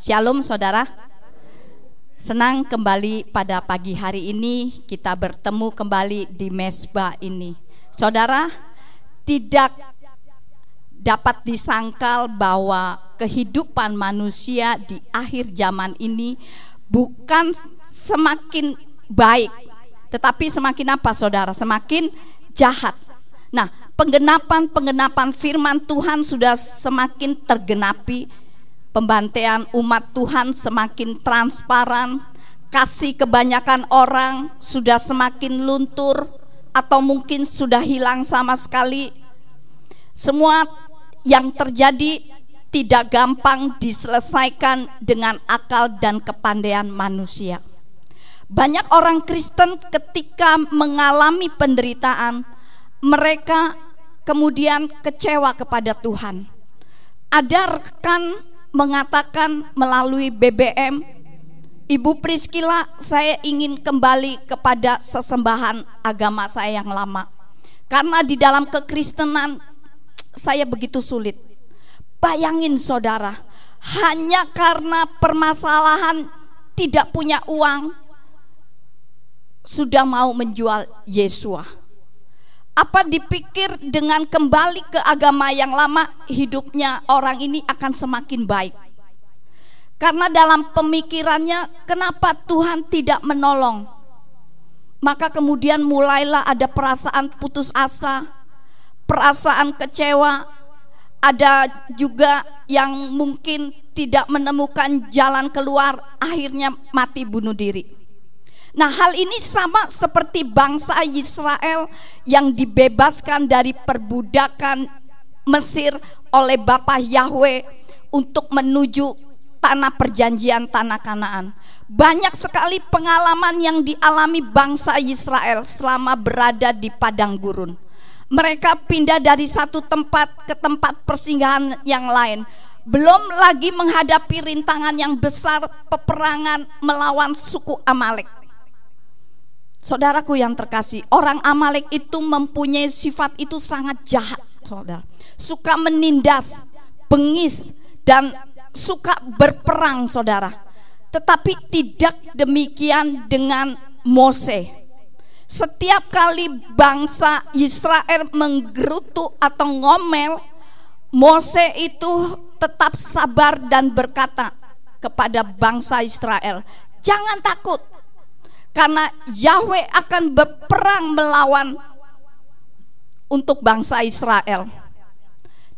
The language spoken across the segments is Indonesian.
Shalom saudara. Senang kembali pada pagi hari ini kita bertemu kembali di mezbah ini. Saudara, tidak dapat disangkal bahwa kehidupan manusia di akhir zaman ini bukan semakin baik, tetapi semakin apa saudara? Semakin jahat. Nah, penggenapan firman Tuhan sudah semakin tergenapi. Pembantaian umat Tuhan semakin transparan, kasih kebanyakan orang sudah semakin luntur atau mungkin sudah hilang sama sekali. Semua yang terjadi tidak gampang diselesaikan dengan akal dan kepandaian manusia. Banyak orang Kristen ketika mengalami penderitaan, mereka kemudian kecewa kepada Tuhan. Ada rekan mengatakan melalui BBM, Ibu Priscilla, saya ingin kembali kepada sesembahan agama saya yang lama. Karena di dalam kekristenan saya begitu sulit. Bayangin saudara, hanya karena permasalahan tidak punya uang, sudah mau menjual Yesua. Apa dipikir dengan kembali ke agama yang lama, hidupnya orang ini akan semakin baik? Karena dalam pemikirannya, kenapa Tuhan tidak menolong? Maka kemudian mulailah ada perasaan putus asa, perasaan kecewa. Ada juga yang mungkin tidak menemukan jalan keluar, akhirnya mati bunuh diri. Nah, hal ini sama seperti bangsa Israel yang dibebaskan dari perbudakan Mesir oleh Bapa Yahweh untuk menuju tanah perjanjian, tanah Kanaan. Banyak sekali pengalaman yang dialami bangsa Israel selama berada di padang gurun. Mereka pindah dari satu tempat ke tempat persinggahan yang lain. Belum lagi menghadapi rintangan yang besar, peperangan melawan suku Amalek. Saudaraku yang terkasih, orang Amalek itu mempunyai sifat itu sangat jahat, saudara. Suka menindas, bengis, dan suka berperang, saudara. Tetapi tidak demikian dengan Mose. Setiap kali bangsa Israel menggerutu atau ngomel, Mose itu tetap sabar dan berkata kepada bangsa Israel, jangan takut. Karena Yahweh akan berperang melawan untuk bangsa Israel.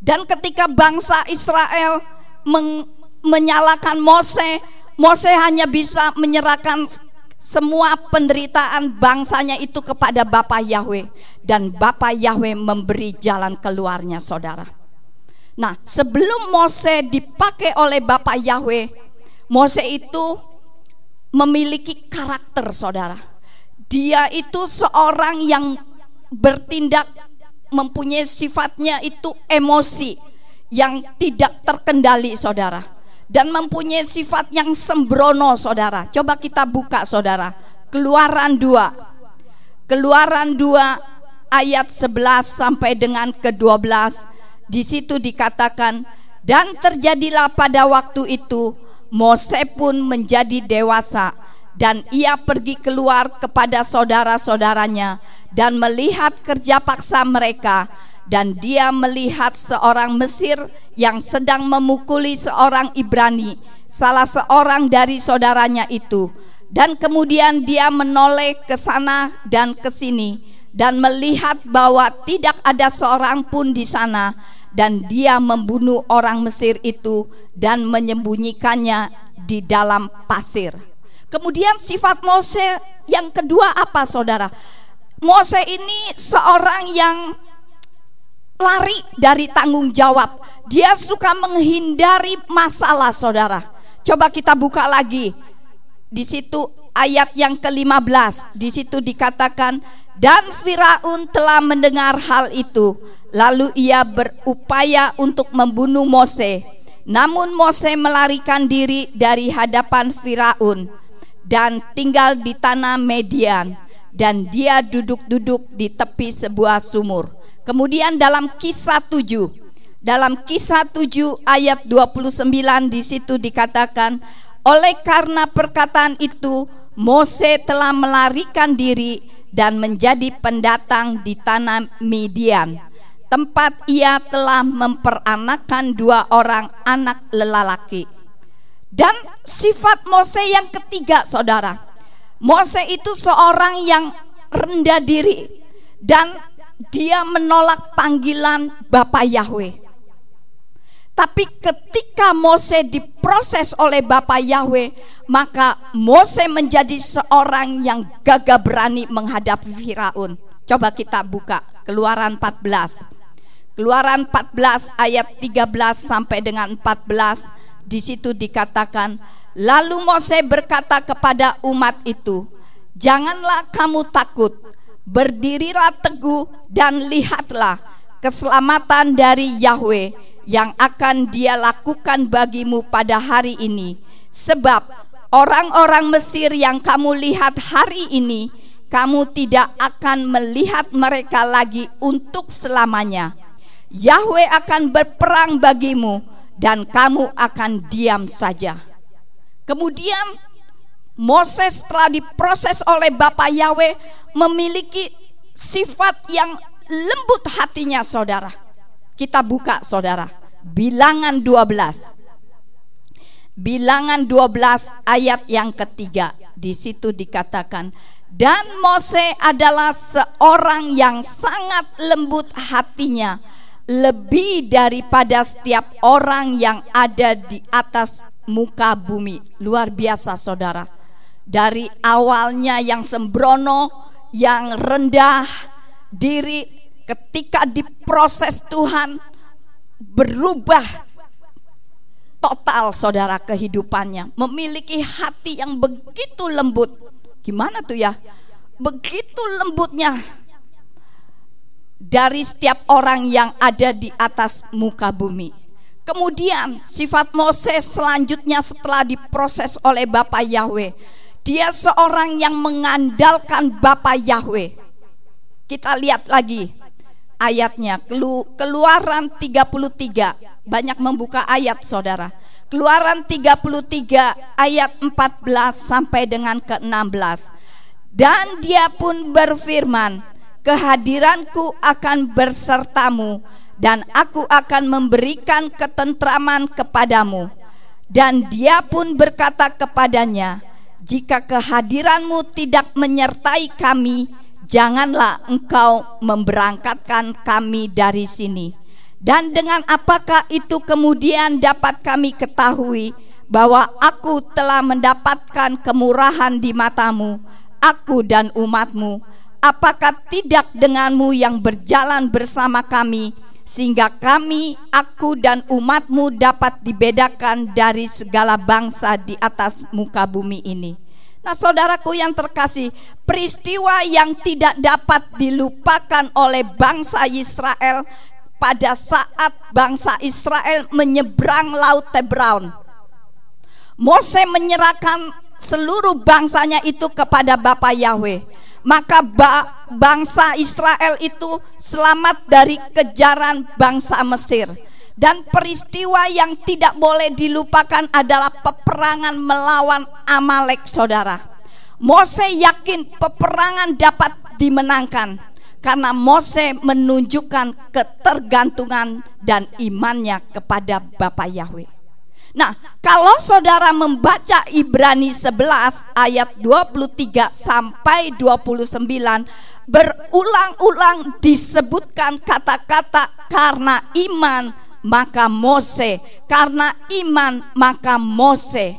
Dan ketika bangsa Israel menyalahkan Mose, Mose hanya bisa menyerahkan semua penderitaan bangsanya itu kepada Bapa Yahweh. Dan Bapa Yahweh memberi jalan keluarnya, saudara. Nah, sebelum Mose dipakai oleh Bapa Yahweh, Mose itu memiliki karakter, saudara. Dia itu seorang yang bertindak, mempunyai sifatnya itu emosi yang tidak terkendali, saudara. Dan mempunyai sifat yang sembrono, saudara. Coba kita buka, saudara, Keluaran 2 ayat 11 sampai dengan ke-12. Di situ dikatakan, dan terjadilah pada waktu itu Mose pun menjadi dewasa, dan ia pergi keluar kepada saudara-saudaranya dan melihat kerja paksa mereka. Dan dia melihat seorang Mesir yang sedang memukuli seorang Ibrani, salah seorang dari saudaranya itu. Dan kemudian dia menoleh ke sana dan ke sini dan melihat bahwa tidak ada seorang pun di sana. Dan dia membunuh orang Mesir itu dan menyembunyikannya di dalam pasir. Kemudian sifat Mose yang kedua apa, saudara? Mose ini seorang yang lari dari tanggung jawab. Dia suka menghindari masalah, saudara. Coba kita buka lagi. Di situ ayat yang ke-15. Di situ dikatakan, dan Firaun telah mendengar hal itu, lalu ia berupaya untuk membunuh Mose. Namun Mose melarikan diri dari hadapan Firaun dan tinggal di tanah Median. Dan dia duduk-duduk di tepi sebuah sumur. Kemudian dalam Kisah 7 Dalam Kisah 7 ayat 29 di situ dikatakan, oleh karena perkataan itu Mose telah melarikan diri dan menjadi pendatang di tanah Midian, tempat ia telah memperanakan 2 orang anak lelaki. Dan sifat Mose yang ketiga, saudara, Mose itu seorang yang rendah diri dan dia menolak panggilan Bapa Yahweh. Tapi ketika Mose diproses oleh Bapa Yahweh, maka Mose menjadi seorang yang gagah berani menghadapi Firaun. Coba kita buka Keluaran 14. Keluaran 14 ayat 13 sampai dengan 14. Di situ dikatakan, lalu Mose berkata kepada umat itu, janganlah kamu takut, berdirilah teguh dan lihatlah keselamatan dari Yahweh yang akan Dia lakukan bagimu pada hari ini. Sebab orang-orang Mesir yang kamu lihat hari ini, kamu tidak akan melihat mereka lagi untuk selamanya. Yahweh akan berperang bagimu dan kamu akan diam saja. Kemudian Moses setelah diproses oleh Bapa Yahweh memiliki sifat yang lembut hatinya, saudara. Kita buka, saudara, Bilangan 12. Bilangan 12 ayat yang ketiga. Di situ dikatakan, dan Mose adalah seorang yang sangat lembut hatinya, lebih daripada setiap orang yang ada di atas muka bumi. Luar biasa, saudara. Dari awalnya yang sembrono, yang rendah diri, ketika diproses Tuhan berubah total, saudara, kehidupannya. Memiliki hati yang begitu lembut. Gimana tuh ya? Begitu lembutnya dari setiap orang yang ada di atas muka bumi. Kemudian sifat Moses selanjutnya setelah diproses oleh Bapa Yahweh, dia seorang yang mengandalkan Bapa Yahweh. Kita lihat lagi ayatnya, Keluaran 33. Banyak membuka ayat, saudara. Keluaran 33 ayat 14 sampai dengan ke-16. Dan dia pun berfirman, kehadiranku akan bersertamu dan aku akan memberikan ketentraman kepadamu. Dan dia pun berkata kepadanya, jika kehadiranmu tidak menyertai kami, janganlah engkau memberangkatkan kami dari sini. Dan dengan apakah itu kemudian dapat kami ketahui bahwa aku telah mendapatkan kemurahan di matamu, aku dan umatmu? Apakah tidak denganmu yang berjalan bersama kami, sehingga kami, aku dan umatmu dapat dibedakan dari segala bangsa di atas muka bumi ini? Nah, saudaraku yang terkasih, peristiwa yang tidak dapat dilupakan oleh bangsa Israel pada saat bangsa Israel menyeberang Laut Tebraun. Mose menyerahkan seluruh bangsanya itu kepada Bapa Yahweh. Maka bangsa Israel itu selamat dari kejaran bangsa Mesir. Dan peristiwa yang tidak boleh dilupakan adalah peperangan melawan Amalek, saudara. Mose yakin peperangan dapat dimenangkan karena Mose menunjukkan ketergantungan dan imannya kepada Bapa Yahweh. Nah, kalau saudara membaca Ibrani 11 ayat 23 sampai 29, berulang-ulang disebutkan kata-kata karena iman maka Mose, karena iman maka Mose.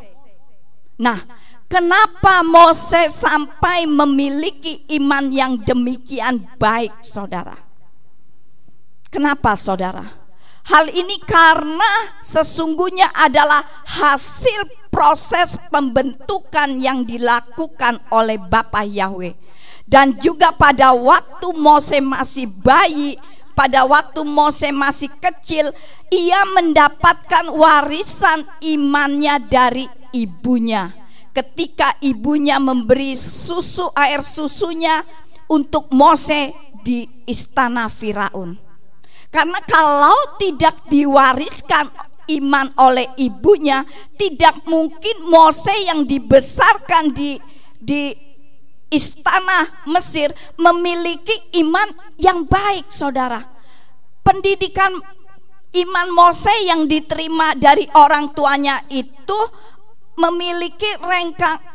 Nah, kenapa Mose sampai memiliki iman yang demikian baik, saudara? Kenapa, saudara? Hal ini karena sesungguhnya adalah hasil proses pembentukan yang dilakukan oleh Bapa Yahweh. Dan juga pada waktu Mose masih bayi, pada waktu Mose masih kecil, ia mendapatkan warisan imannya dari ibunya. Ketika ibunya memberi susu, air susunya untuk Mose di istana Firaun. Karena kalau tidak diwariskan iman oleh ibunya, tidak mungkin Mose yang dibesarkan di istana Mesir memiliki iman yang baik, saudara. Pendidikan iman Mose yang diterima dari orang tuanya itu memiliki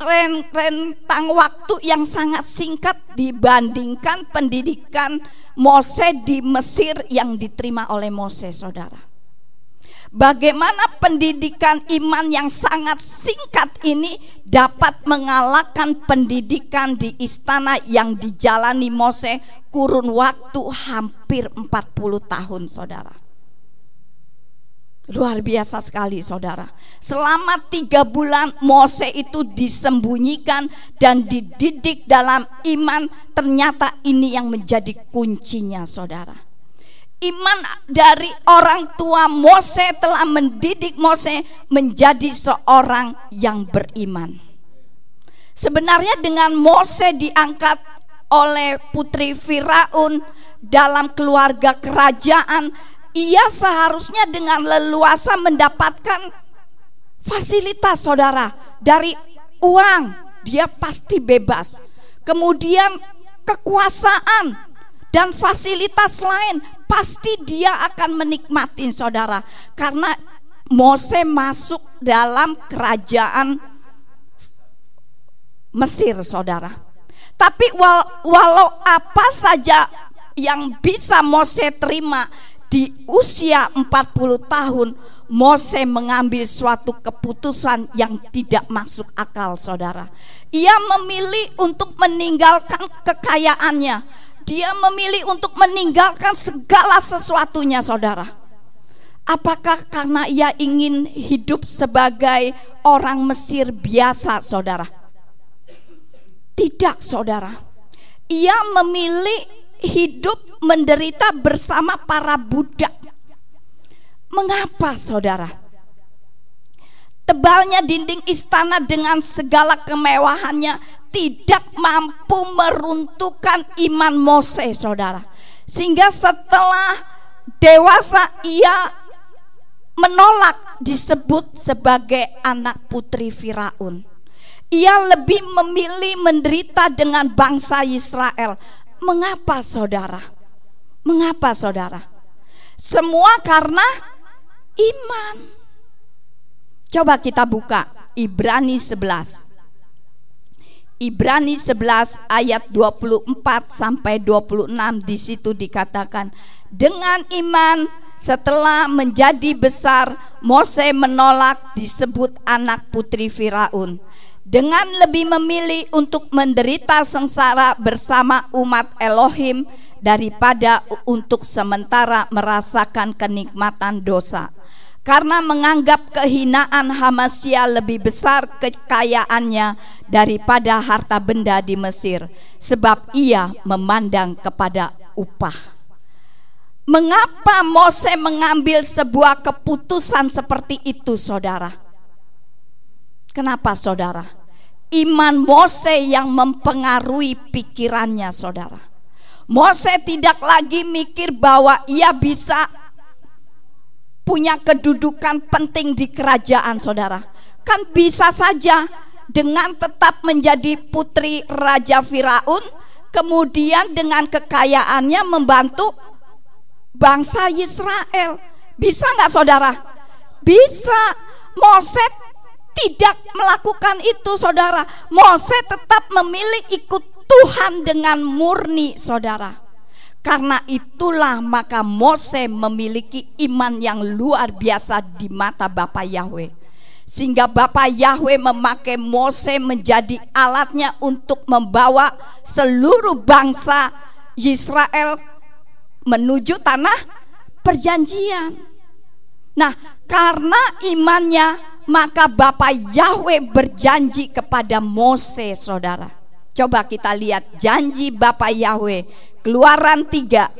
rentang waktu yang sangat singkat dibandingkan pendidikan Mose di Mesir yang diterima oleh Mose, saudara. Bagaimana pendidikan iman yang sangat singkat ini dapat mengalahkan pendidikan di istana yang dijalani Mose kurun waktu hampir 40 tahun, saudara. Luar biasa sekali, saudara. Selama 3 bulan Mose itu disembunyikan dan dididik dalam iman. Ternyata ini yang menjadi kuncinya, saudara. Iman dari orang tua Mose telah mendidik Mose menjadi seorang yang beriman. Sebenarnya dengan Mose diangkat oleh putri Firaun dalam keluarga kerajaan, ia seharusnya dengan leluasa mendapatkan fasilitas, saudara. Dari uang dia pasti bebas, kemudian kekuasaan dan fasilitas lain pasti dia akan menikmati, saudara. Karena Mose masuk dalam kerajaan Mesir, saudara. Tapi walau apa saja yang bisa Mose terima, di usia 40 tahun Mose mengambil suatu keputusan yang tidak masuk akal, saudara. Ia memilih untuk meninggalkan kekayaannya. Dia memilih untuk meninggalkan segala sesuatunya, saudara. Apakah karena ia ingin hidup sebagai orang Mesir biasa, saudara? Tidak, saudara. Ia memilih hidup menderita bersama para budak. Mengapa, saudara? Tebalnya dinding istana dengan segala kemewahannya tidak mampu meruntuhkan iman Mose, saudara. Sehingga setelah dewasa ia menolak disebut sebagai anak putri Firaun. Ia lebih memilih menderita dengan bangsa Israel. Mengapa, saudara? Mengapa, saudara? Semua karena iman. Coba kita buka Ibrani 11. Ibrani 11 ayat 24 sampai 26, di situ dikatakan, dengan iman setelah menjadi besar Mose menolak disebut anak putri Firaun, dengan lebih memilih untuk menderita sengsara bersama umat Elohim daripada untuk sementara merasakan kenikmatan dosa. Karena menganggap kehinaan Hamasya lebih besar kekayaannya daripada harta benda di Mesir, sebab ia memandang kepada upah. Mengapa Mose mengambil sebuah keputusan seperti itu, saudara? Kenapa, saudara? Iman Mose yang mempengaruhi pikirannya, saudara. Mose tidak lagi mikir bahwa ia bisa punya kedudukan penting di kerajaan, saudara. Kan bisa saja dengan tetap menjadi putri Raja Firaun, kemudian dengan kekayaannya membantu bangsa Israel. Bisa nggak, saudara? Bisa. Mose tidak melakukan itu, saudara. Mose tetap memilih ikut Tuhan dengan murni, saudara. Karena itulah maka Mose memiliki iman yang luar biasa di mata Bapa Yahweh. Sehingga Bapa Yahweh memakai Mose menjadi alatnya untuk membawa seluruh bangsa Israel menuju tanah perjanjian. Nah, karena imannya maka Bapa Yahweh berjanji kepada Mose, saudara. Coba kita lihat janji Bapa Yahweh, Keluaran 3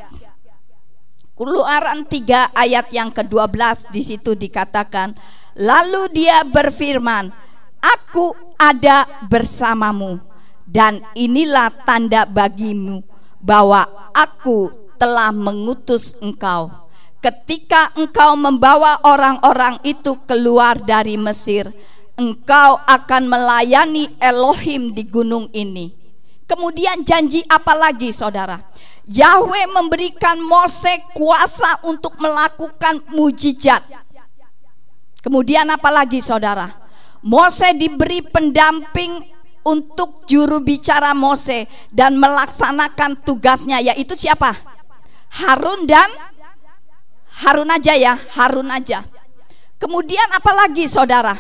ayat yang ke-12, di situ dikatakan, lalu dia berfirman, aku ada bersamamu, dan inilah tanda bagimu bahwa aku telah mengutus engkau. ketika engkau membawa orang-orang itu keluar dari Mesir, engkau akan melayani Elohim di gunung ini. Kemudian janji apa lagi, saudara? Yahweh memberikan Mose kuasa untuk melakukan mujizat. Kemudian apa lagi, saudara? Mose diberi pendamping untuk juru bicara Mose dan melaksanakan tugasnya, yaitu siapa? Harun aja. Kemudian apa lagi, saudara?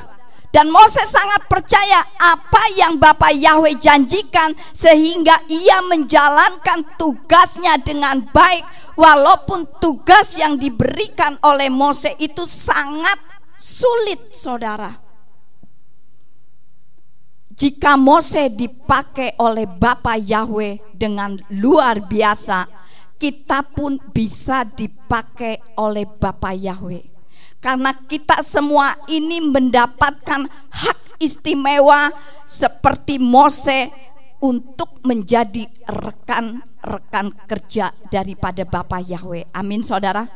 Dan Moses sangat percaya apa yang Bapa Yahweh janjikan, sehingga ia menjalankan tugasnya dengan baik, walaupun tugas yang diberikan oleh Moses itu sangat sulit, saudara. Jika Moses dipakai oleh Bapa Yahweh dengan luar biasa, kita pun bisa dipakai oleh Bapa Yahweh. Karena kita semua ini mendapatkan hak istimewa seperti Mose untuk menjadi rekan-rekan kerja daripada Bapa Yahweh. Amin, saudara.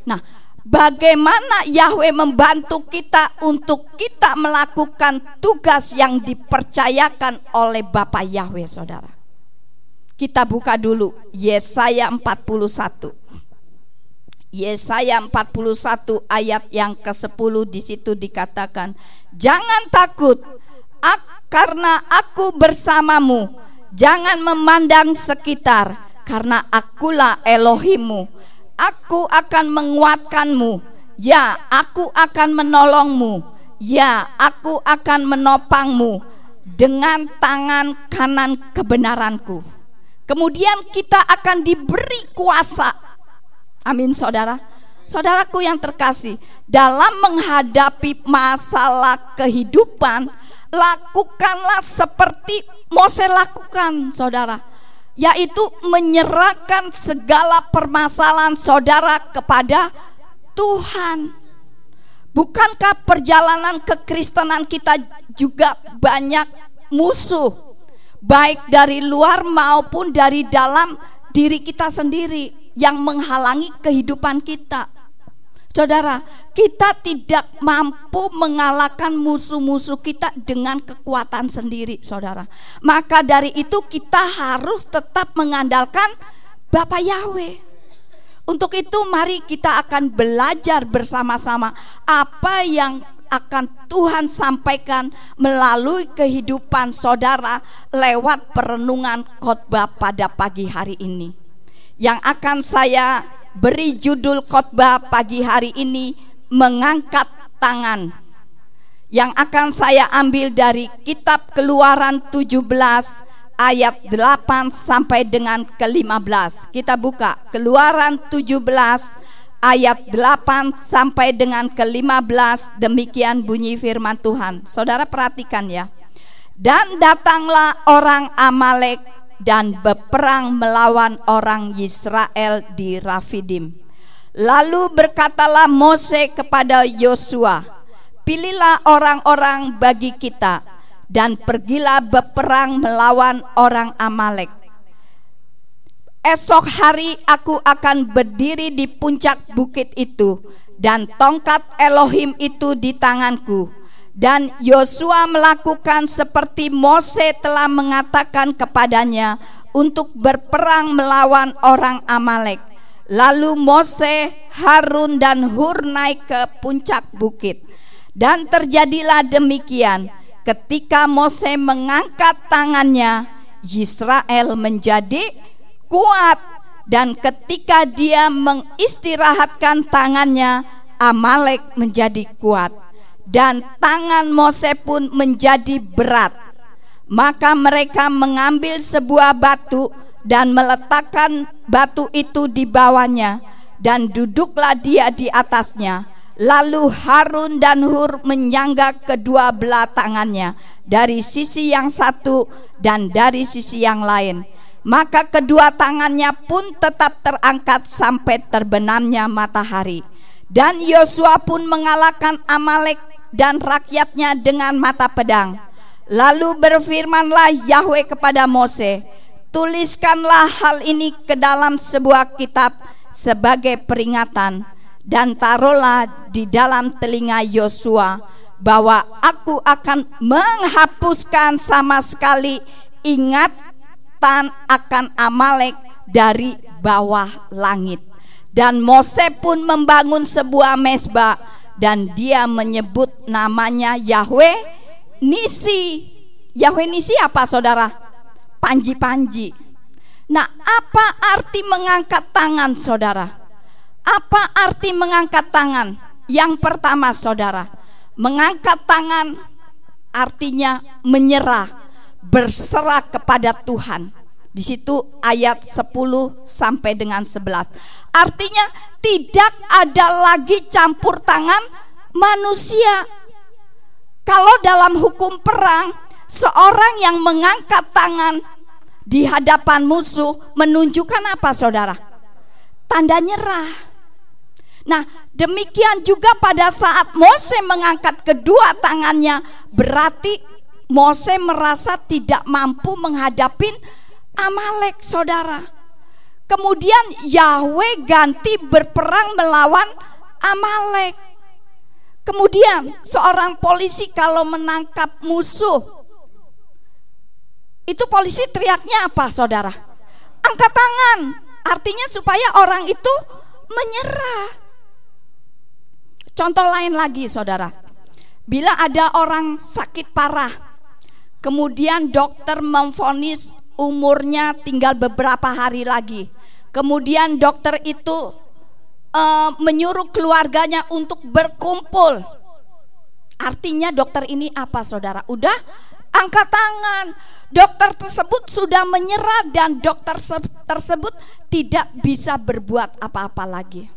Nah, bagaimana Yahweh membantu kita untuk kita melakukan tugas yang dipercayakan oleh Bapa Yahweh, saudara? Kita buka dulu Yesaya 41. Yesaya 41 ayat yang ke-10, di situ dikatakan, jangan takut, karena aku bersamamu. Jangan memandang sekitar, karena akulah Elohimmu. Aku akan menguatkanmu. Ya, aku akan menolongmu. Ya, aku akan menopangmu dengan tangan kanan kebenaranku. Kemudian kita akan diberi kuasa. Amin, saudara. Saudaraku yang terkasih, dalam menghadapi masalah kehidupan, lakukanlah seperti Mose lakukan, saudara, yaitu menyerahkan segala permasalahan saudara kepada Tuhan. Bukankah perjalanan kekristenan kita juga banyak musuh, baik dari luar maupun dari dalam diri kita sendiri, yang menghalangi kehidupan kita? Saudara, kita tidak mampu mengalahkan musuh-musuh kita dengan kekuatan sendiri, saudara. Maka dari itu kita harus tetap mengandalkan Bapa Yahweh. Untuk itu mari kita akan belajar bersama-sama apa yang akan Tuhan sampaikan melalui kehidupan saudara lewat perenungan khotbah pada pagi hari ini. Yang akan saya beri judul khotbah pagi hari ini, mengangkat tangan. Yang akan saya ambil dari kitab Keluaran 17 ayat 8 sampai dengan ke-15. Kita buka Keluaran 17 ayat 8 sampai dengan ke-15. Demikian bunyi firman Tuhan. Saudara perhatikan ya. Dan datanglah orang Amalek dan berperang melawan orang Israel di Rafidim. Lalu berkatalah Mose kepada Yosua, pilihlah orang-orang bagi kita dan pergilah berperang melawan orang Amalek. Esok hari aku akan berdiri di puncak bukit itu, dan tongkat Elohim itu di tanganku. Dan Yosua melakukan seperti Mose telah mengatakan kepadanya untuk berperang melawan orang Amalek. Lalu Mose, Harun dan Hur naik ke puncak bukit. Dan terjadilah demikian, ketika Mose mengangkat tangannya, Israel menjadi kuat, dan ketika dia mengistirahatkan tangannya, Amalek menjadi kuat. Dan tangan Mose pun menjadi berat. Maka mereka mengambil sebuah batu dan meletakkan batu itu di bawahnya, dan duduklah dia di atasnya. Lalu Harun dan Hur menyangga kedua belah tangannya dari sisi yang satu dan dari sisi yang lain. Maka kedua tangannya pun tetap terangkat sampai terbenamnya matahari. Dan Yosua pun mengalahkan Amalek dan rakyatnya dengan mata pedang. Lalu berfirmanlah Yahweh kepada Mose, tuliskanlah hal ini ke dalam sebuah kitab sebagai peringatan, dan taruhlah di dalam telinga Yosua bahwa aku akan menghapuskan sama sekali ingatan akan Amalek dari bawah langit. Dan Mose pun membangun sebuah mezbah dan dia menyebut namanya Yahweh Nisi. Yahweh Nisi apa saudara? Panji-panji. Nah, apa arti mengangkat tangan saudara? Apa arti mengangkat tangan? Yang pertama saudara, mengangkat tangan artinya menyerah, berserah kepada Tuhan. Di situ ayat 10 sampai dengan 11. Artinya tidak ada lagi campur tangan manusia. Kalau dalam hukum perang, seorang yang mengangkat tangan di hadapan musuh menunjukkan apa saudara? Tanda nyerah. Nah, demikian juga pada saat Mose mengangkat kedua tangannya, berarti Mose merasa tidak mampu menghadapi Amalek saudara. Kemudian Yahweh ganti berperang melawan Amalek. Kemudian seorang polisi kalau menangkap musuh, itu polisi teriaknya apa saudara? Angkat tangan. Artinya supaya orang itu menyerah. Contoh lain lagi saudara, bila ada orang sakit parah, kemudian dokter memvonis umurnya tinggal beberapa hari lagi, kemudian dokter itu menyuruh keluarganya untuk berkumpul. Artinya dokter ini apa saudara? Udah angkat tangan. Dokter tersebut sudah menyerah dan dokter tersebut tidak bisa berbuat apa-apa lagi.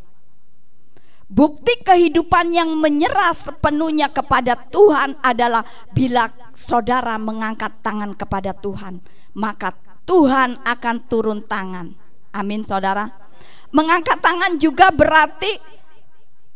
Bukti kehidupan yang menyerah sepenuhnya kepada Tuhan adalah bila saudara mengangkat tangan kepada Tuhan, maka Tuhan akan turun tangan. Amin saudara. Mengangkat tangan juga berarti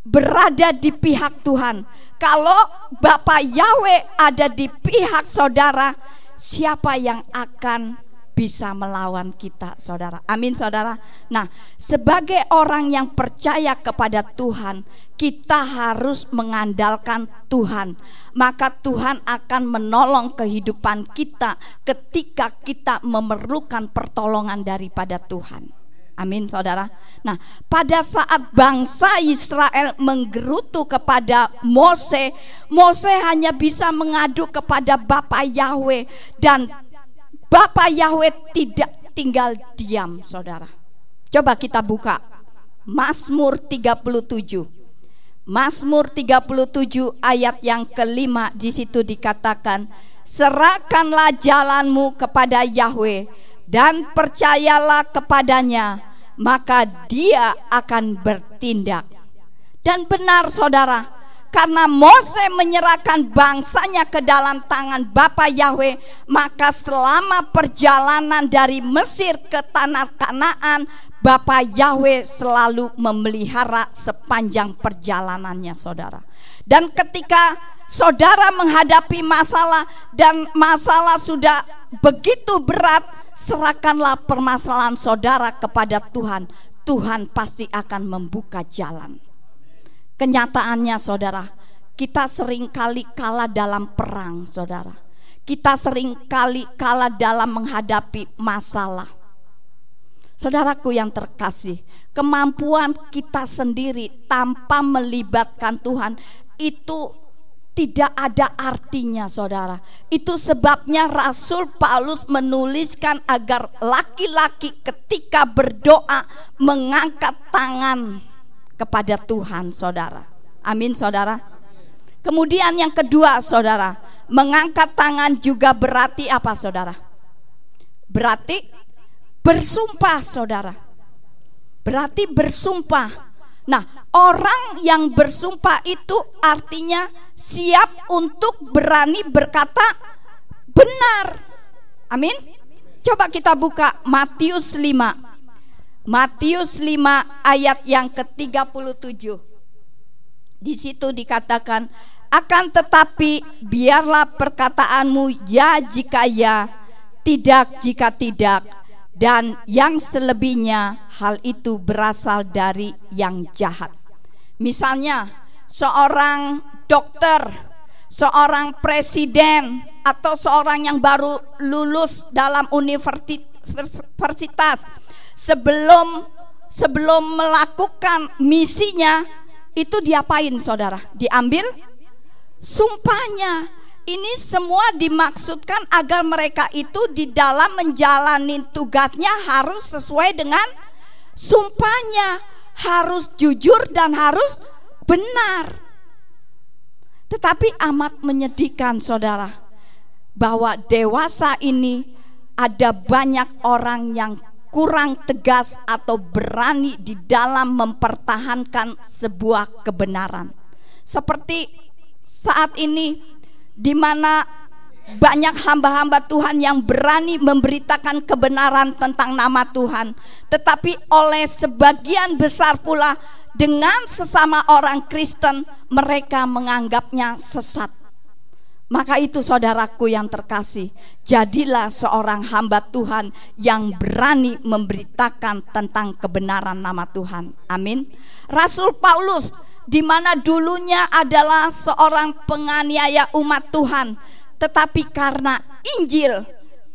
berada di pihak Tuhan. Kalau Bapa Yahweh ada di pihak saudara, siapa yang akan bisa melawan kita saudara? Amin saudara. Nah, sebagai orang yang percaya kepada Tuhan, kita harus mengandalkan Tuhan. Maka Tuhan akan menolong kehidupan kita ketika kita memerlukan pertolongan daripada Tuhan. Amin saudara. Nah, pada saat bangsa Israel menggerutu kepada Mose, Mose hanya bisa mengadu kepada Bapa Yahweh, dan Bapa Yahweh tidak tinggal diam saudara. Coba kita buka Mazmur 37. Mazmur 37 ayat yang kelima, di situ dikatakan, serahkanlah jalanmu kepada Yahweh dan percayalah kepadanya, maka dia akan bertindak. Dan benar saudara, karena Mose menyerahkan bangsanya ke dalam tangan Bapa Yahweh, maka selama perjalanan dari Mesir ke tanah Kanaan, Bapa Yahweh selalu memelihara sepanjang perjalanannya saudara. Dan ketika saudara menghadapi masalah dan masalah sudah begitu berat, serahkanlah permasalahan saudara kepada Tuhan. Tuhan pasti akan membuka jalan. Kenyataannya saudara, kita seringkali kalah dalam perang saudara. Kita seringkali kalah dalam menghadapi masalah. Saudaraku yang terkasih, kemampuan kita sendiri tanpa melibatkan Tuhan itu tidak ada artinya saudara. Itu sebabnya Rasul Paulus menuliskan agar laki-laki ketika berdoa mengangkat tangan kepada Tuhan saudara. Amin saudara. Kemudian yang kedua saudara, mengangkat tangan juga berarti apa saudara? Berarti bersumpah saudara. Berarti bersumpah. Nah, orang yang bersumpah itu artinya siap untuk berani berkata benar. Amin. Coba kita buka Matius 5. Matius 5 ayat yang ke-37. Di situ dikatakan, akan tetapi biarlah perkataanmu ya jika ya, tidak jika tidak, dan yang selebihnya hal itu berasal dari yang jahat. Misalnya seorang dokter, seorang presiden, atau seorang yang baru lulus dalam universitas, sebelum melakukan misinya itu diapain saudara? Diambil sumpahnya. Ini semua dimaksudkan agar mereka itu di dalam menjalani tugasnya harus sesuai dengan sumpahnya, harus jujur dan harus benar. Tetapi amat menyedihkan saudara, bahwa dewasa ini ada banyak orang yang kurang tegas atau berani di dalam mempertahankan sebuah kebenaran. Seperti saat ini, di mana banyak hamba-hamba Tuhan yang berani memberitakan kebenaran tentang nama Tuhan, tetapi oleh sebagian besar pula dengan sesama orang Kristen, mereka menganggapnya sesat. Maka itu saudaraku yang terkasih, jadilah seorang hamba Tuhan yang berani memberitakan tentang kebenaran nama Tuhan. Amin. Rasul Paulus, di mana dulunya adalah seorang penganiaya umat Tuhan, tetapi karena Injil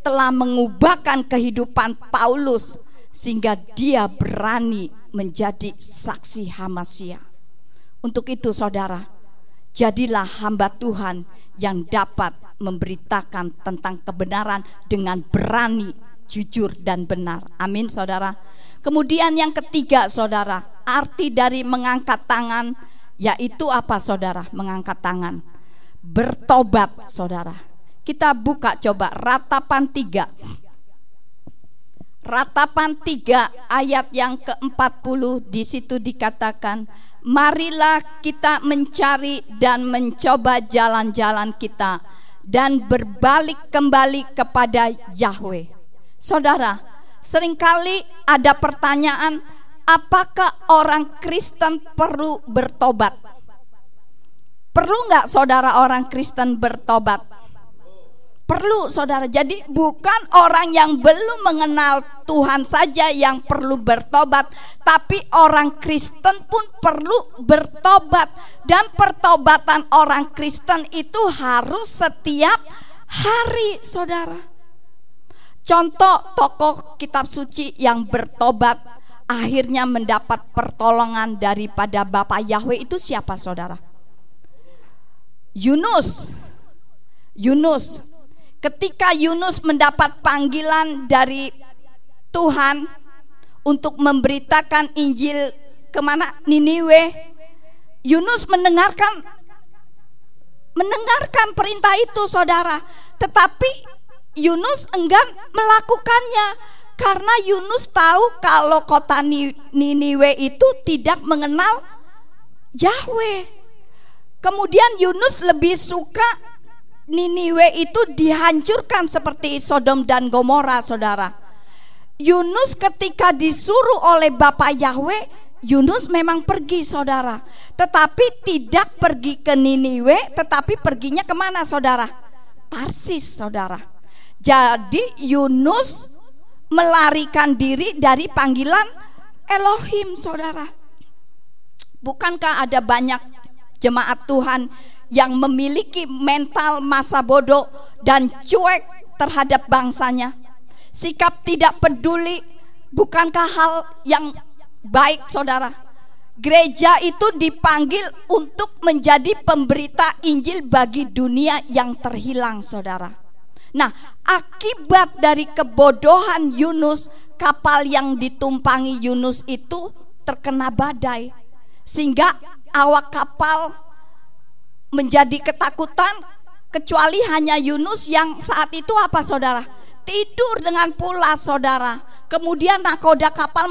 telah mengubahkan kehidupan Paulus, sehingga dia berani menjadi saksi Hamasya. Untuk itu saudara, jadilah hamba Tuhan yang dapat memberitakan tentang kebenaran dengan berani, jujur dan benar. Amin saudara. Kemudian yang ketiga saudara, arti dari mengangkat tangan yaitu apa saudara? Mengangkat tangan, bertobat saudara. Kita buka coba Ratapan 3. Ratapan 3 ayat yang ke-40, di situ dikatakan, marilah kita mencari dan mencoba jalan-jalan kita dan berbalik kembali kepada Yahweh. Saudara, seringkali ada pertanyaan, apakah orang Kristen perlu bertobat? Perlu nggak saudara orang Kristen bertobat? Perlu saudara. Jadi bukan orang yang belum mengenal Tuhan saja yang perlu bertobat, tapi orang Kristen pun perlu bertobat. Dan pertobatan orang Kristen itu harus setiap hari saudara. Contoh tokoh kitab suci yang bertobat akhirnya mendapat pertolongan daripada Bapa Yahweh itu siapa saudara? Yunus. Ketika Yunus mendapat panggilan dari Tuhan untuk memberitakan Injil kemana? Niniwe. Yunus mendengarkan perintah itu saudara, tetapi Yunus enggan melakukannya karena Yunus tahu kalau kota Niniwe itu tidak mengenal Yahweh. Kemudian Yunus lebih suka Niniwe itu dihancurkan seperti Sodom dan Gomora saudara. Yunus ketika disuruh oleh Bapa Yahweh, Yunus memang pergi saudara, tetapi tidak pergi ke Niniwe, tetapi perginya kemana saudara? Tarsis saudara. Jadi Yunus melarikan diri dari panggilan Elohim saudara. Bukankah ada banyak jemaat Tuhan yang memiliki mental masa bodoh dan cuek terhadap bangsanya? Sikap tidak peduli bukankah hal yang baik saudara? Gereja itu dipanggil untuk menjadi pemberita Injil bagi dunia yang terhilang saudara. Nah, akibat dari kebodohan Yunus, kapal yang ditumpangi Yunus itu terkena badai, sehingga awak kapal menjadi ketakutan, kecuali hanya Yunus yang saat itu apa saudara? Tidur dengan pulas saudara. Kemudian nakoda kapal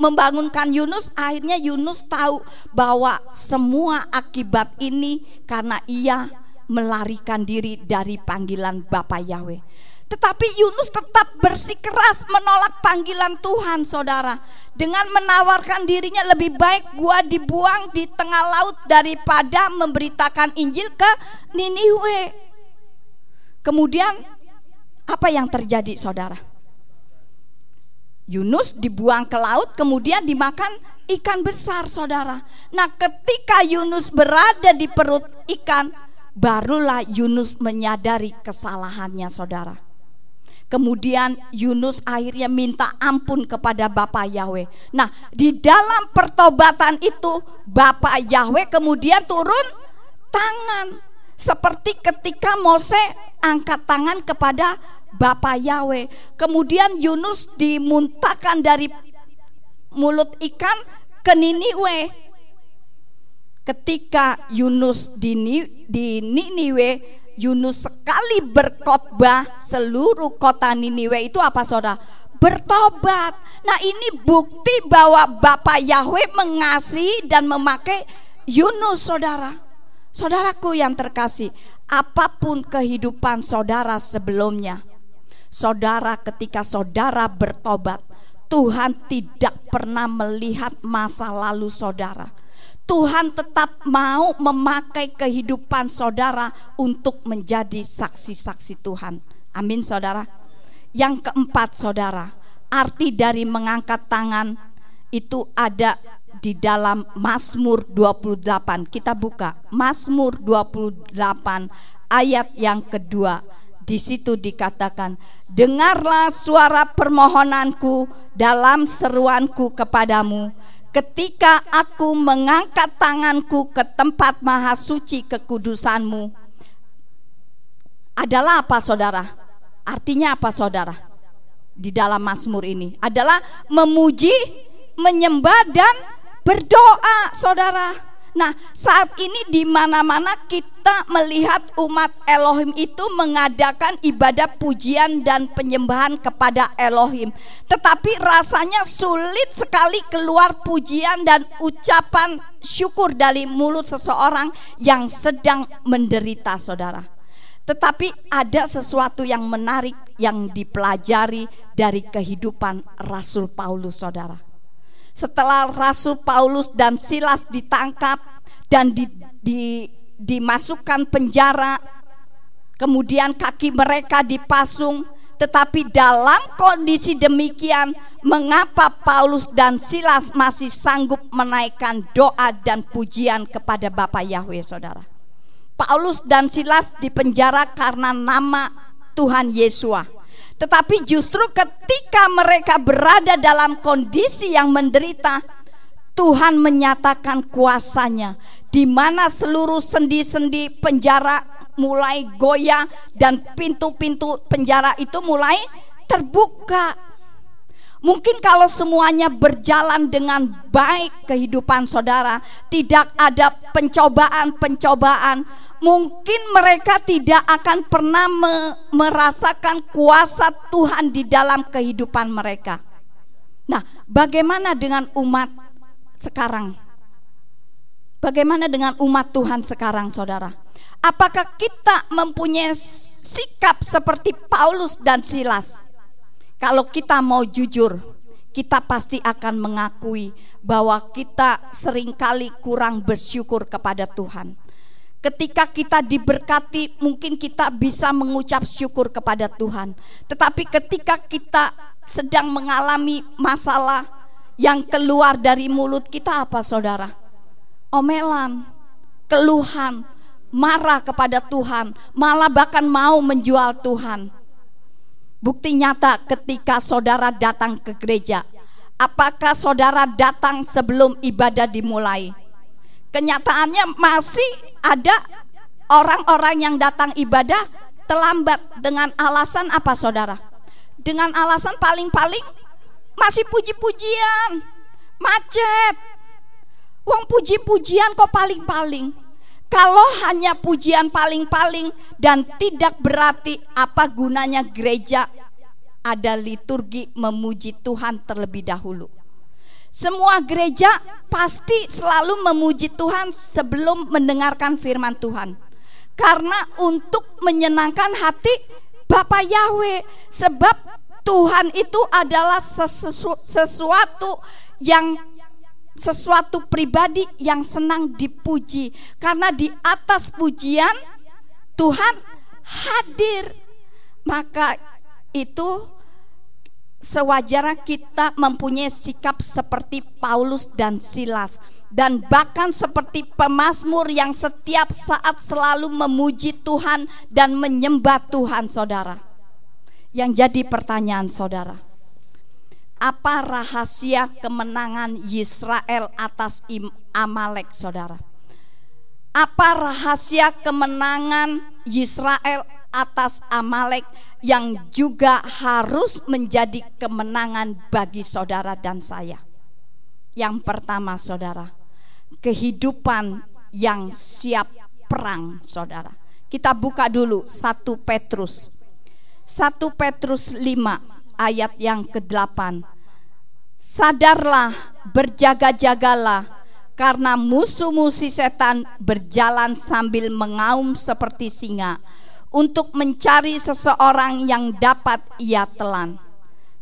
membangunkan Yunus. Akhirnya Yunus tahu bahwa semua akibat ini karena ia melarikan diri dari panggilan Bapa Yahweh. Tetapi Yunus tetap bersikeras menolak panggilan Tuhan saudara, dengan menawarkan dirinya, lebih baik gua dibuang di tengah laut daripada memberitakan Injil ke Niniwe. Kemudian apa yang terjadi saudara? Yunus dibuang ke laut, kemudian dimakan ikan besar, saudara. Nah, ketika Yunus berada di perut ikan, barulah Yunus menyadari kesalahannya, saudara. Kemudian Yunus akhirnya minta ampun kepada Bapa Yahweh. Nah, di dalam pertobatan itu Bapa Yahweh kemudian turun tangan, seperti ketika Mose angkat tangan kepada Bapa Yahweh. Kemudian Yunus dimuntahkan dari mulut ikan ke Niniwe. Ketika Yunus di Niniwe, Yunus sekali berkhotbah, seluruh kota Niniwe itu apa, saudara? Bertobat. Nah, ini bukti bahwa Bapa Yahweh mengasihi dan memakai Yunus, saudara. Saudaraku yang terkasih, apapun kehidupan saudara sebelumnya, saudara, ketika saudara bertobat, Tuhan tidak pernah melihat masa lalu saudara. Tuhan tetap mau memakai kehidupan saudara untuk menjadi saksi-saksi Tuhan. Amin, saudara. Yang keempat, saudara, arti dari mengangkat tangan itu ada di dalam Mazmur 28. Kita buka Mazmur 28 ayat yang kedua. Di situ dikatakan, dengarlah suara permohonanku dalam seruanku kepadamu, ketika aku mengangkat tanganku ke tempat maha suci kekudusanmu. Adalah apa, saudara? Artinya apa, saudara? Di dalam Mazmur ini adalah memuji, menyembah dan berdoa, saudara. Nah, saat ini di mana-mana kita melihat umat Elohim itu mengadakan ibadah pujian dan penyembahan kepada Elohim. Tetapi rasanya sulit sekali keluar pujian dan ucapan syukur dari mulut seseorang yang sedang menderita, saudara. Tetapi ada sesuatu yang menarik yang dipelajari dari kehidupan Rasul Paulus, saudara. Setelah Rasul Paulus dan Silas ditangkap dan dimasukkan penjara, kemudian kaki mereka dipasung, tetapi dalam kondisi demikian, mengapa Paulus dan Silas masih sanggup menaikkan doa dan pujian kepada Bapa Yahweh, saudara? Paulus dan Silas dipenjara karena nama Tuhan Yesua. Tetapi justru ketika mereka berada dalam kondisi yang menderita, Tuhan menyatakan kuasanya, di mana seluruh sendi-sendi penjara mulai goyah dan pintu-pintu penjara itu mulai terbuka. Mungkin kalau semuanya berjalan dengan baik kehidupan saudara, tidak ada pencobaan-pencobaan, mungkin mereka tidak akan pernah merasakan kuasa Tuhan di dalam kehidupan mereka. Nah, bagaimana dengan umat sekarang? Bagaimana dengan umat Tuhan sekarang, saudara? Apakah kita mempunyai sikap seperti Paulus dan Silas? Kalau kita mau jujur, kita pasti akan mengakui bahwa kita seringkali kurang bersyukur kepada Tuhan. Ketika kita diberkati, mungkin kita bisa mengucap syukur kepada Tuhan. Tetapi ketika kita sedang mengalami masalah, yang keluar dari mulut kita apa, saudara? Omelan, keluhan, marah kepada Tuhan, malah bahkan mau menjual Tuhan. Bukti nyata ketika saudara datang ke gereja, apakah saudara datang sebelum ibadah dimulai? Kenyataannya masih ada orang-orang yang datang ibadah terlambat dengan alasan apa, saudara? Dengan alasan paling-paling masih puji-pujian, macet. Wong puji-pujian kok paling-paling. Kalau hanya pujian paling-paling dan tidak berarti, apa gunanya gereja ada liturgi memuji Tuhan terlebih dahulu? Semua gereja pasti selalu memuji Tuhan sebelum mendengarkan firman Tuhan, karena untuk menyenangkan hati Bapa Yahweh. Sebab Tuhan itu adalah sesuatu pribadi yang senang dipuji, karena di atas pujian Tuhan hadir. Maka itu sewajarnya kita mempunyai sikap seperti Paulus dan Silas, dan bahkan seperti pemazmur yang setiap saat selalu memuji Tuhan dan menyembah Tuhan, saudara. Yang jadi pertanyaan saudara, apa rahasia kemenangan Israel atas Amalek, saudara? Apa rahasia kemenangan Israel atas Amalek yang juga harus menjadi kemenangan bagi saudara dan saya? Yang pertama, saudara, kehidupan yang siap perang, saudara. Kita buka dulu 1 Petrus 5 ayat yang ke-8. Sadarlah, berjaga-jagalah, karena musuh-musuh setan berjalan sambil mengaum seperti singa untuk mencari seseorang yang dapat ia telan.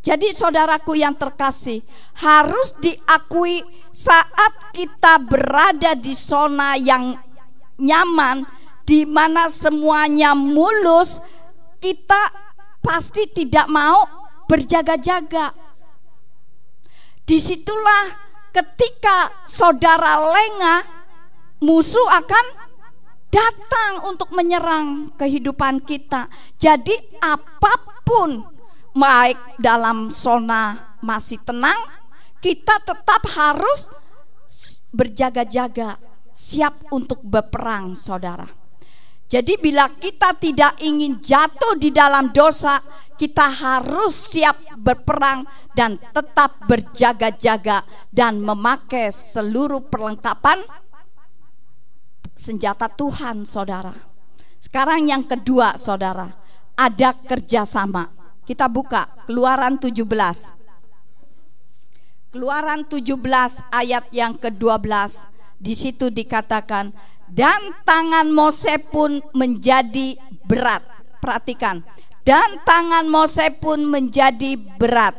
Jadi saudaraku yang terkasih, harus diakui saat kita berada di zona yang nyaman, di mana semuanya mulus, kita pasti tidak mau berjaga-jaga. Disitulah ketika saudara lengah, musuh akan datang untuk menyerang kehidupan kita. Jadi apapun, baik dalam zona masih tenang, kita tetap harus berjaga-jaga, siap untuk berperang, saudara. Jadi bila kita tidak ingin jatuh di dalam dosa, kita harus siap berperang dan tetap berjaga-jaga dan memakai seluruh perlengkapan senjata Tuhan, saudara. Sekarang yang kedua, saudara, ada kerjasama. Kita buka Keluaran 17. Keluaran 17 ayat yang ke-12. Di situ dikatakan, dan tangan Mose pun menjadi berat. Perhatikan, dan tangan Mose pun menjadi berat.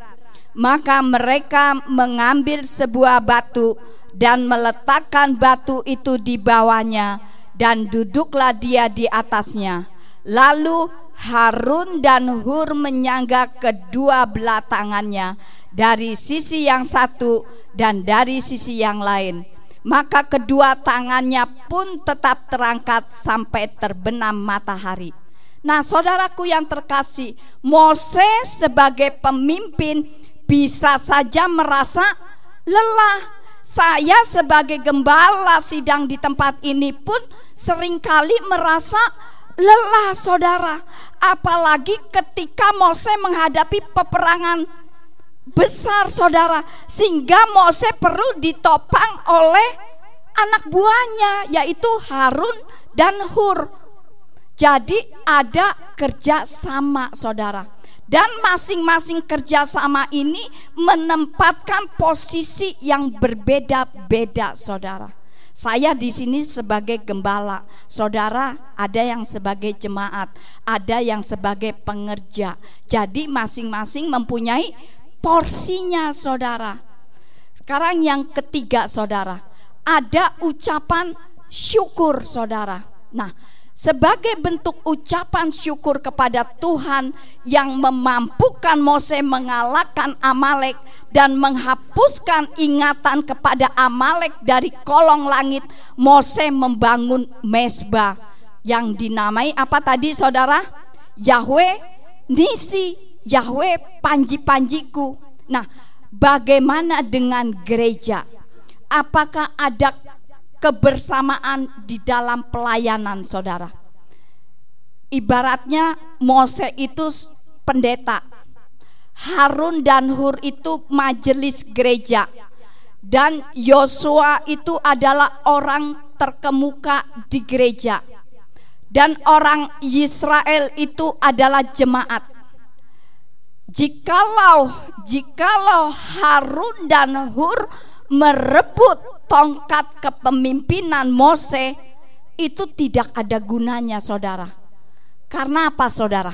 Maka mereka mengambil sebuah batu dan meletakkan batu itu di bawahnya, dan duduklah dia di atasnya. Lalu Harun dan Hur menyangga kedua belah tangannya dari sisi yang satu dan dari sisi yang lain. Maka kedua tangannya pun tetap terangkat sampai terbenam matahari. Nah, saudaraku yang terkasih, Mose sebagai pemimpin bisa saja merasa lelah. Saya sebagai gembala sidang di tempat ini pun seringkali merasa lelah, saudara. Apalagi ketika Mose menghadapi peperangan besar, saudara, sehingga Mose perlu ditopang oleh anak buahnya, yaitu Harun dan Hur. Jadi ada kerjasama, saudara, dan masing-masing kerjasama ini menempatkan posisi yang berbeda-beda, saudara. Saya di sini sebagai gembala, saudara ada yang sebagai jemaat, ada yang sebagai pengerja. Jadi masing-masing mempunyai porsinya, saudara. Sekarang yang ketiga, saudara, ada ucapan syukur, saudara. Nah, sebagai bentuk ucapan syukur kepada Tuhan yang memampukan Mose mengalahkan Amalek dan menghapuskan ingatan kepada Amalek dari kolong langit, Mose membangun mezbah yang dinamai apa tadi, saudara? Yahweh Nisi, Yahweh panji-panjiku. Nah, bagaimana dengan gereja? Apakah ada kebersamaan di dalam pelayanan, saudara? Ibaratnya Mose itu pendeta, Harun dan Hur itu majelis gereja, dan Yosua itu adalah orang terkemuka di gereja, dan orang Israel itu adalah jemaat. Jikalau Harun dan Hur merebut tongkat kepemimpinan Mose, itu tidak ada gunanya, saudara. Karena apa, saudara?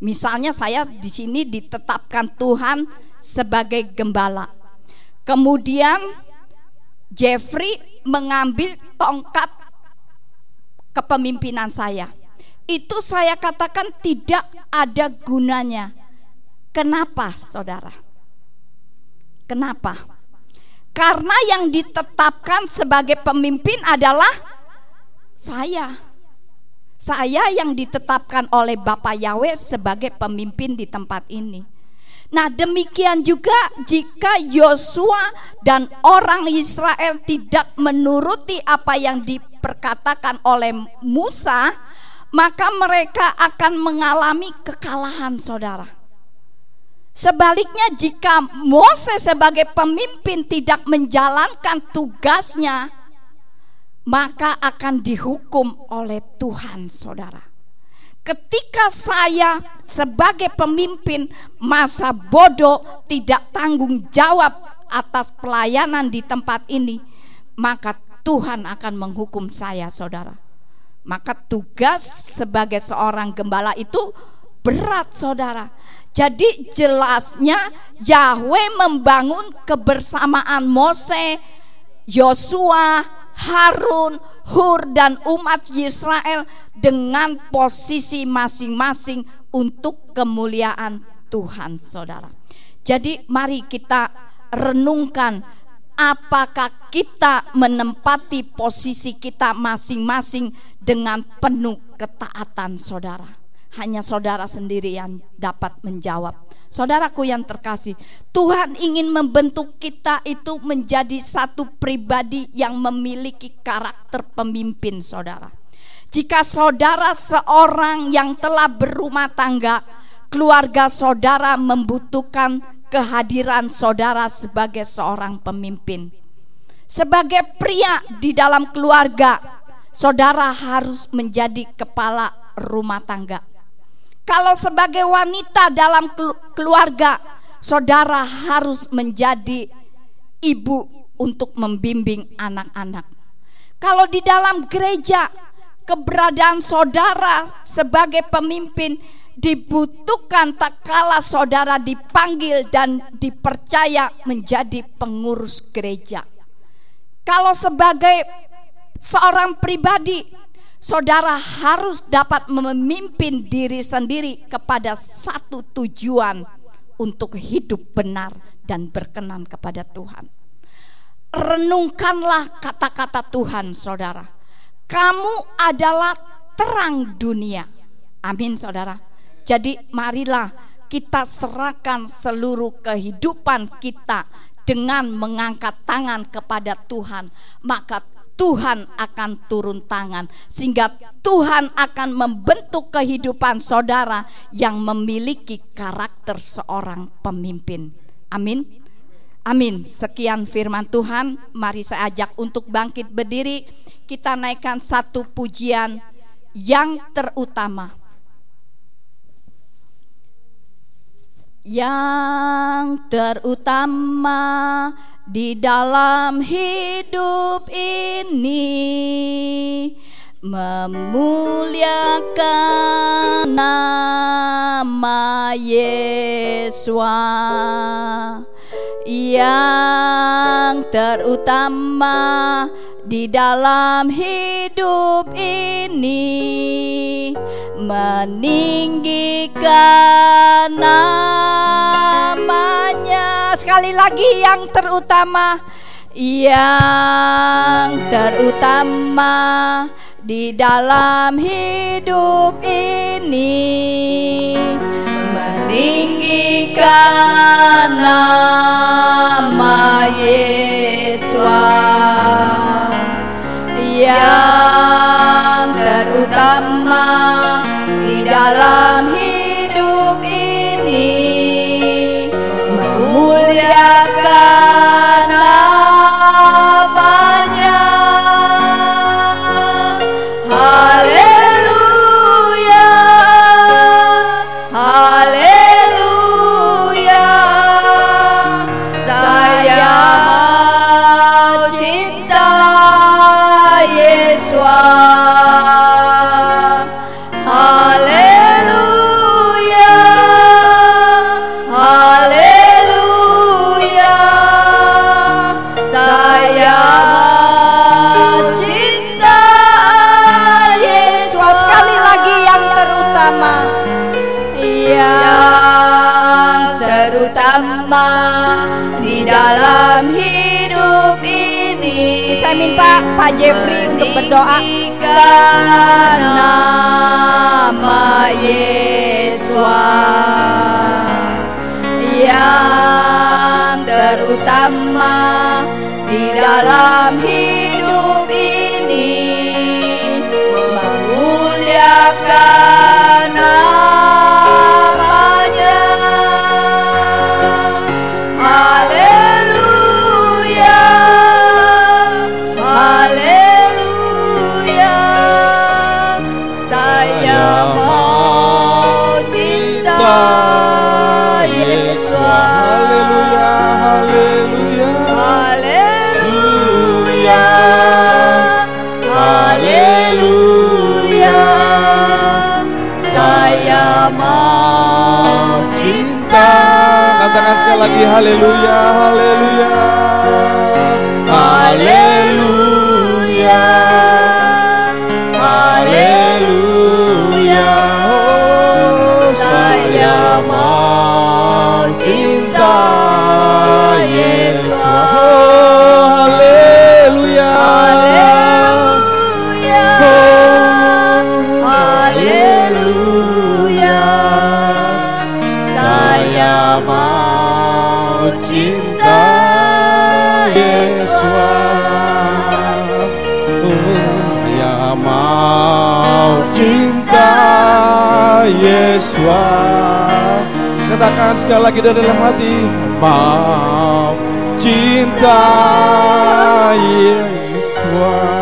Misalnya saya di sini ditetapkan Tuhan sebagai gembala, kemudian Jeffrey mengambil tongkat kepemimpinan saya, itu saya katakan tidak ada gunanya. Kenapa, saudara? Kenapa? Karena yang ditetapkan sebagai pemimpin adalah saya. Saya yang ditetapkan oleh Bapak Yahweh sebagai pemimpin di tempat ini. Nah, demikian juga jika Yosua dan orang Israel tidak menuruti apa yang diperkatakan oleh Musa, maka mereka akan mengalami kekalahan, saudara. Sebaliknya, jika Moses sebagai pemimpin tidak menjalankan tugasnya, maka akan dihukum oleh Tuhan, saudara. Ketika saya sebagai pemimpin masa bodoh, tidak tanggung jawab atas pelayanan di tempat ini, maka Tuhan akan menghukum saya, saudara. Maka tugas sebagai seorang gembala itu berat, saudara. Jadi jelasnya Yahweh membangun kebersamaan Mose, Yosua, Harun, Hur, dan umat Israel dengan posisi masing-masing untuk kemuliaan Tuhan, saudara. Jadi mari kita renungkan, apakah kita menempati posisi kita masing-masing dengan penuh ketaatan, saudara. Hanya saudara sendiri yang dapat menjawab. Saudaraku yang terkasih, Tuhan ingin membentuk kita itu menjadi satu pribadi yang memiliki karakter pemimpin, saudara. Jika saudara seorang yang telah berumah tangga, keluarga saudara membutuhkan kehadiran saudara sebagai seorang pemimpin. Sebagai pria di dalam keluarga, saudara harus menjadi kepala rumah tangga. Kalau sebagai wanita dalam keluarga, saudara harus menjadi ibu untuk membimbing anak-anak. Kalau di dalam gereja, keberadaan saudara sebagai pemimpin dibutuhkan tak kala saudara dipanggil dan dipercaya menjadi pengurus gereja. Kalau sebagai seorang pribadi, saudara harus dapat memimpin diri sendiri kepada satu tujuan, untuk hidup benar dan berkenan kepada Tuhan. Renungkanlah kata-kata Tuhan, saudara. Kamu adalah terang dunia. Amin, saudara. Jadi marilah kita serahkan seluruh kehidupan kita dengan mengangkat tangan kepada Tuhan. Maka Tuhan akan turun tangan, sehingga Tuhan akan membentuk kehidupan saudara yang memiliki karakter seorang pemimpin. Amin. Amin. Sekian firman Tuhan. Mari saya ajak untuk bangkit berdiri. Kita naikkan satu pujian yang terutama. Yang terutama di dalam hidup ini, memuliakan nama Yesus. Yang terutama di dalam hidup ini, meninggikan namanya. Sekali lagi, yang terutama, yang terutama di dalam hidup ini, meninggikan nama Yesus. Yang terutama di dalam hidup ini, memuliakan namanya. Haleluya, haleluya. Saya cinta Yesus. Haleluya, haleluya. Saya cinta Yesus. Sekali lagi, yang terutama, yang terutama di dalam hidup ini. Saya minta Pak Jeffrey untuk berdoa. Nama Yesus yang terutama di dalam hidup ini, memuliakan namanya. Haleluya, haleluya, saya mau cinta Yesus. Haleluya, haleluya, haleluya, haleluya, saya mau cinta. Katakan sekali lagi, haleluya, haleluya, haleluya, haleluya. Oh, saya mau cinta Yesus. Oh, haleluya, Haleluya, haleluya, saya mau cinta Yesus. Saya mau cinta Yesus. Katakan sekali lagi dari dalam hati, mau cinta Yesus.